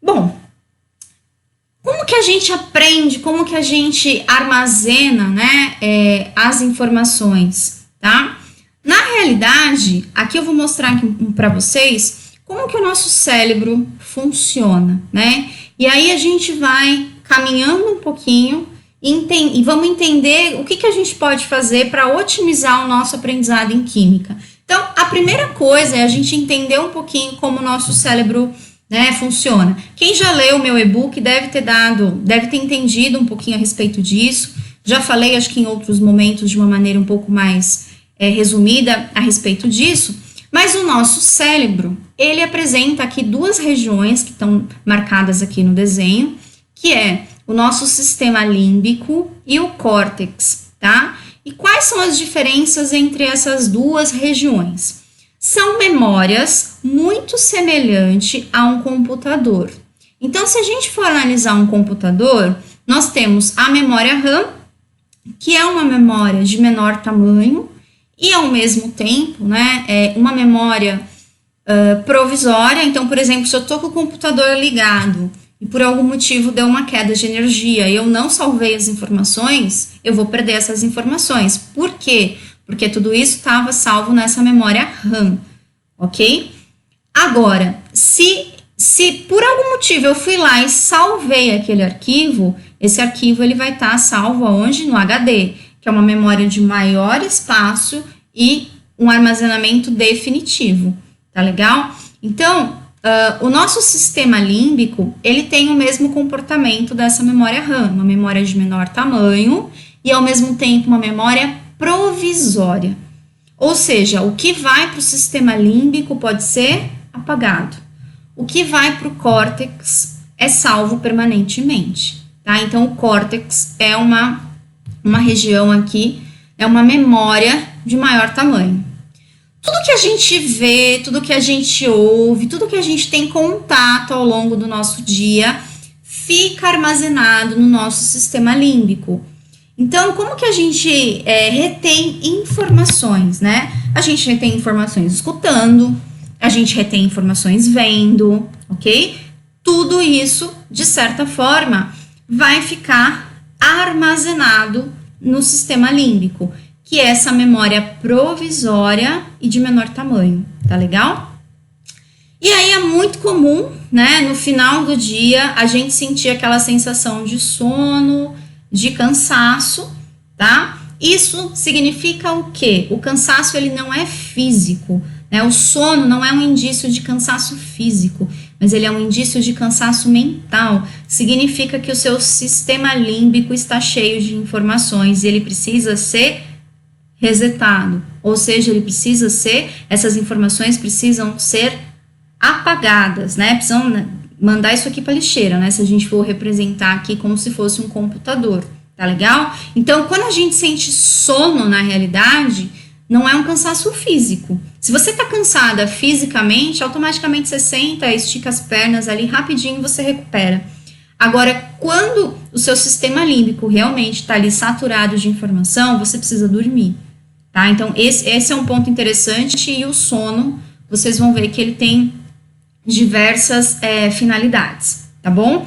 Bom, como que a gente aprende, como que a gente armazena, né, as informações, tá? Na realidade, aqui eu vou mostrar para vocês como que o nosso cérebro funciona, né? E aí a gente vai caminhando um pouquinho e vamos entender o que a gente pode fazer para otimizar o nosso aprendizado em química. Então, a primeira coisa é a gente entender um pouquinho como o nosso cérebro, né, funciona. Quem já leu o meu e-book deve ter entendido um pouquinho a respeito disso. Já falei, acho que em outros momentos, de uma maneira um pouco mais resumida a respeito disso. Mas o nosso cérebro, ele apresenta aqui duas regiões que estão marcadas aqui no desenho, que é o nosso sistema límbico e o córtex, tá? E quais são as diferenças entre essas duas regiões? São memórias muito semelhantes a um computador. Então, se a gente for analisar um computador, nós temos a memória RAM, que é uma memória de menor tamanho e, ao mesmo tempo, né, é uma memória provisória. Então, por exemplo, se eu estou com o computador ligado e por algum motivo deu uma queda de energia e eu não salvei as informações, eu vou perder essas informações. Por quê? Porque tudo isso estava salvo nessa memória RAM, ok? Agora, se por algum motivo eu fui lá e salvei aquele arquivo, esse arquivo ele vai estar salvo aonde? No HD, que é uma memória de maior espaço e um armazenamento definitivo, tá legal? Então, o nosso sistema límbico, ele tem o mesmo comportamento dessa memória RAM, uma memória de menor tamanho e, ao mesmo tempo, uma memória provisória. Ou seja, o que vai para o sistema límbico pode ser apagado. O que vai para o córtex é salvo permanentemente, tá? Então, o córtex é uma região aqui, é uma memória de maior tamanho. Tudo que a gente vê, tudo que a gente ouve, tudo que a gente tem contato ao longo do nosso dia, fica armazenado no nosso sistema límbico. Então, como que a gente retém informações, né? A gente retém informações escutando, a gente retém informações vendo, ok? Tudo isso, de certa forma, vai ficar armazenado no sistema límbico, que é essa memória provisória e de menor tamanho, tá legal? E aí é muito comum, né, no final do dia, a gente sentir aquela sensação de sono, de cansaço, tá? Isso significa o quê? O cansaço, ele não é físico, né? O sono não é um indício de cansaço físico, mas ele é um indício de cansaço mental. Significa que o seu sistema límbico está cheio de informações e ele precisa ser resetado, ou seja, essas informações precisam ser apagadas, né? Precisam mandar isso aqui para lixeira, né? Se a gente for representar aqui como se fosse um computador, tá legal? Então, quando a gente sente sono na realidade, não é um cansaço físico. Se você tá cansada fisicamente, automaticamente você senta, estica as pernas ali, rapidinho você recupera. Agora, quando o seu sistema límbico realmente está ali saturado de informação, você precisa dormir, tá? Então, esse é um ponto interessante e o sono, vocês vão ver que ele tem diversas finalidades, tá bom?